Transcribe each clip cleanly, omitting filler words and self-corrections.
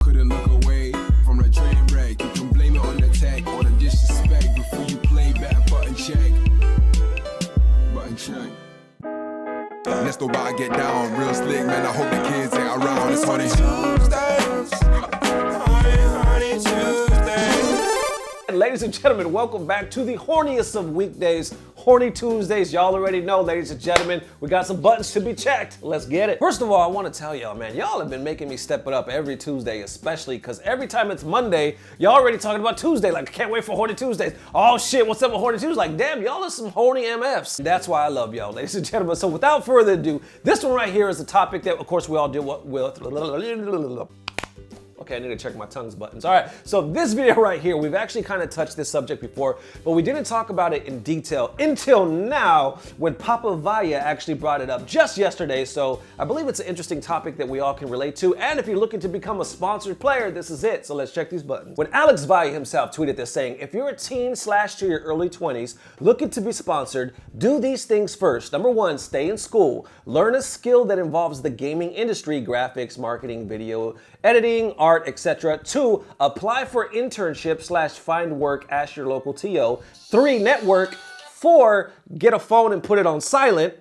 couldn't look away from the train wreck. You can blame it on the tech or the disrespect. Before you play, better button check. Button check. Let's go by, get down, real slick, man. I hope the kids ain't around. It's funny Tuesdays. Honey Tuesdays. Ladies and gentlemen, welcome back to the horniest of weekdays, Horny Tuesdays. Y'all already know, ladies and gentlemen, we got some buttons to be checked. Let's get it. First of all, I want to tell y'all, man, y'all have been making me step it up every Tuesday, especially because every time it's Monday, y'all already talking about Tuesday. Like, I can't wait for Horny Tuesdays. Oh shit, what's up with Horny Tuesdays? Like, damn, y'all are some horny MFs. That's why I love y'all, ladies and gentlemen. So without further ado, this one right here is a topic that, of course, we all deal with. Okay, I need to check my tongue's buttons. All right, so this video right here, we've actually kind of touched this subject before, but we didn't talk about it in detail until now when Babyy actually brought it up just yesterday. So I believe it's an interesting topic that we all can relate to. And if you're looking to become a sponsored player, this is it. So let's check these buttons. When Babyy himself tweeted this saying, if you're a teen / to your early 20s looking to be sponsored, do these things first. Number one, stay in school. Learn a skill that involves the gaming industry, graphics, marketing, video editing, art, etc. 2, apply for internship / find work, ask your local TO. 3, network. 4, get a phone and put it on silent.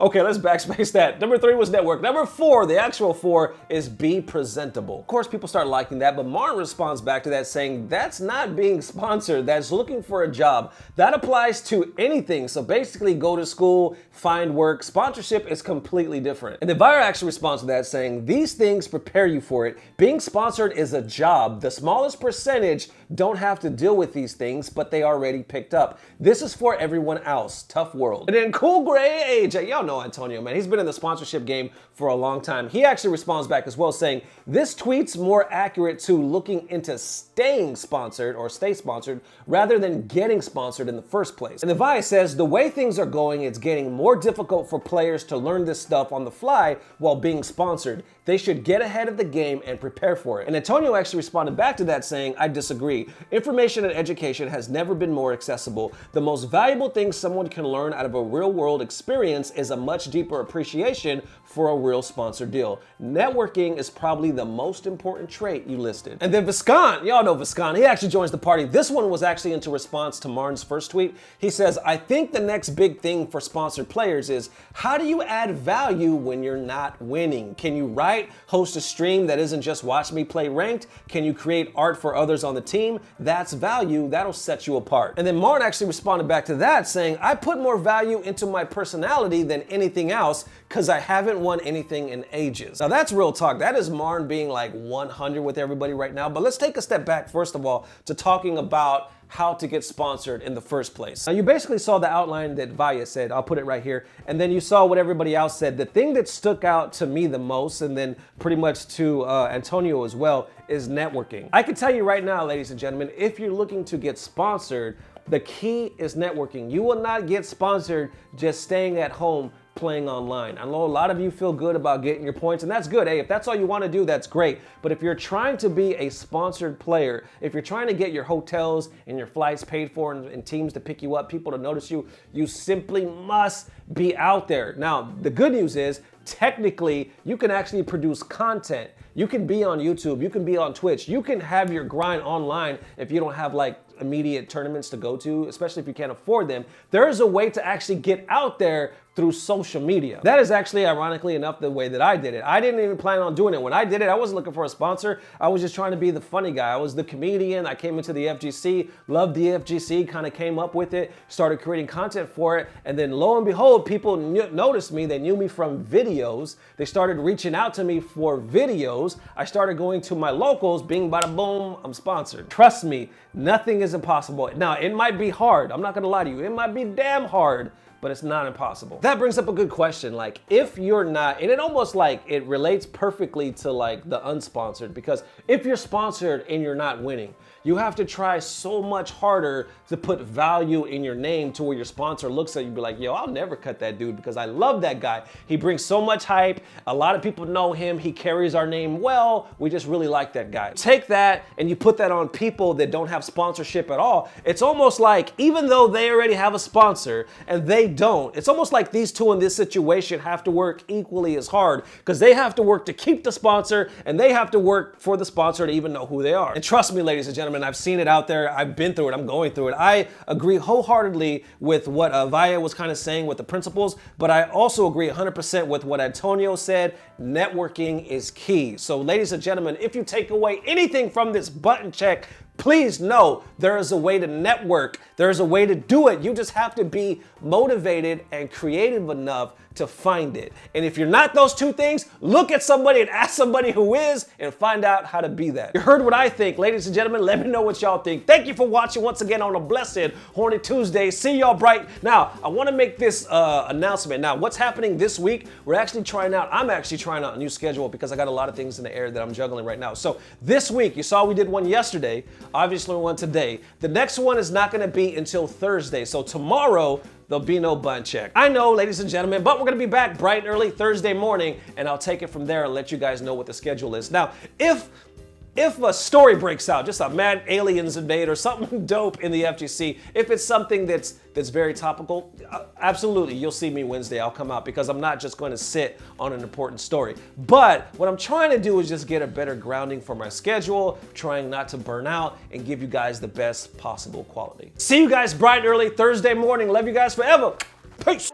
Okay, let's backspace that. Number 3 was network. Number 4, the actual 4, is be presentable. Of course, people start liking that, but Martin responds back to that saying, that's not being sponsored, that's looking for a job. That applies to anything. So basically, go to school, find work. Sponsorship is completely different. And the buyer actually responds to that saying, these things prepare you for it. Being sponsored is a job. The smallest percentage don't have to deal with these things, but they already picked up. This is for everyone else. Tough world. And then Cool Gray AJ, y'all know Antonio, man. He's been in the sponsorship game for a long time. He actually responds back as well saying, this tweet's more accurate to looking into staying sponsored or stay sponsored rather than getting sponsored in the first place. And the Babyy says, the way things are going, it's getting more difficult for players to learn this stuff on the fly while being sponsored. They should get ahead of the game and prepare for it. And Antonio actually responded back to that saying, I disagree. Information and education has never been more accessible. The most valuable thing someone can learn out of a real world experience is a much deeper appreciation for a real sponsored deal. Networking is probably the most important trait you listed. And then Viscount, y'all know Viscount, he actually joins the party. This one was actually into response to Martin's first tweet. He says, I think the next big thing for sponsored players is how do you add value when you're not winning? Can you write, host a stream that isn't just watch me play ranked? Can you create art for others on the team? That's value, that'll set you apart. And then Martin actually responded back to that saying, I put more value into my personality than anything else because I haven't won anything in ages. Now that's real talk. That is Martin being like 100 with everybody right now. But let's take a step back first of all to talking about how to get sponsored in the first place. Now you basically saw the outline that Babyy said, I'll put it right here, and then you saw what everybody else said. The thing that stuck out to me the most, and then pretty much to Antonio as well, is networking. I can tell you right now, ladies and gentlemen, if you're looking to get sponsored, the key is networking. You will not get sponsored just staying at home playing online. I know a lot of you feel good about getting your points, and that's good. Hey, if that's all you want to do, that's great. But if you're trying to be a sponsored player, if you're trying to get your hotels and your flights paid for and teams to pick you up, people to notice you, you simply must be out there. Now, the good news is, technically, you can actually produce content. You can be on YouTube, you can be on Twitch, you can have your grind online if you don't have like immediate tournaments to go to, especially if you can't afford them. There is a way to actually get out there through social media. That is actually, ironically enough, the way that I did it. I didn't even plan on doing it. When I did it, I wasn't looking for a sponsor. I was just trying to be the funny guy. I was the comedian. I came into the FGC, loved the FGC, kind of came up with it, started creating content for it, and then lo and behold, people noticed me. They knew me from videos. They started reaching out to me for videos. I started going to my locals, bing, bada, boom, I'm sponsored. Trust me, nothing is impossible. Now, it might be hard. I'm not gonna lie to you. It might be damn hard, but it's not impossible. That brings up a good question. Like, if you're not, and it almost like, it relates perfectly to like the unsponsored, because if you're sponsored and you're not winning, you have to try so much harder to put value in your name to where your sponsor looks at you and be like, yo, I'll never cut that dude because I love that guy. He brings so much hype. A lot of people know him. He carries our name well. We just really like that guy. Take that and you put that on people that don't have sponsorship at all. It's almost like, even though they already have a sponsor and they don't, it's almost like these two in this situation have to work equally as hard because they have to work to keep the sponsor and they have to work for the sponsor to even know who they are. And trust me, ladies and gentlemen, I've seen it out there. I've been through it. I'm going through it. I agree wholeheartedly with what Vaya was kind of saying with the principles, but I also agree 100% with what Antonio said. Networking is key. So ladies and gentlemen, if you take away anything from this button check, please know there is a way to network. There is a way to do it. You just have to be motivated and creative enough to find it. And if you're not those two things, look at somebody and ask somebody who is and find out how to be that. You heard what I think. Ladies and gentlemen, let me know what y'all think. Thank you for watching once again on a blessed Horny Tuesday. See y'all bright. Now, I want to make this announcement. Now, what's happening this week, I'm actually trying out a new schedule because I got a lot of things in the air that I'm juggling right now. So this week, you saw we did one yesterday, obviously one today. The next one is not going to be until Thursday. So tomorrow, there'll be no button check. I know, ladies and gentlemen, but we're gonna be back bright and early Thursday morning, and I'll take it from there and let you guys know what the schedule is. Now, if a story breaks out, just a mad aliens invade or something dope in the FGC, if it's something that's very topical, absolutely, you'll see me Wednesday. I'll come out because I'm not just going to sit on an important story. But what I'm trying to do is just get a better grounding for my schedule, trying not to burn out and give you guys the best possible quality. See you guys bright and early Thursday morning. Love you guys forever. Peace.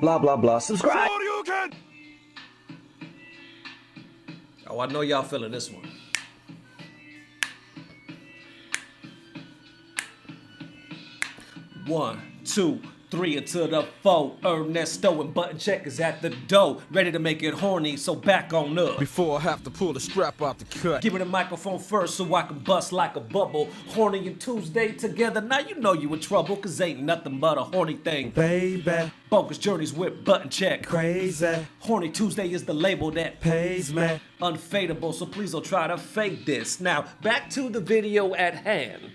Blah, blah, blah. Subscribe. Oh, I know y'all feeling this one. One, two, three into the four. Ernesto and button check is at the door. Ready to make it horny, so back on up. Before I have to pull the strap out the cut. Give me the microphone first so I can bust like a bubble. Horny and Tuesday together. Now you know you in trouble, cause ain't nothing but a horny thing. Baby, Bogus journeys with button check. crazy, Horny Tuesday is the label that pays me. unfadeable, so please don't try to fake this. Now, back to the video at hand.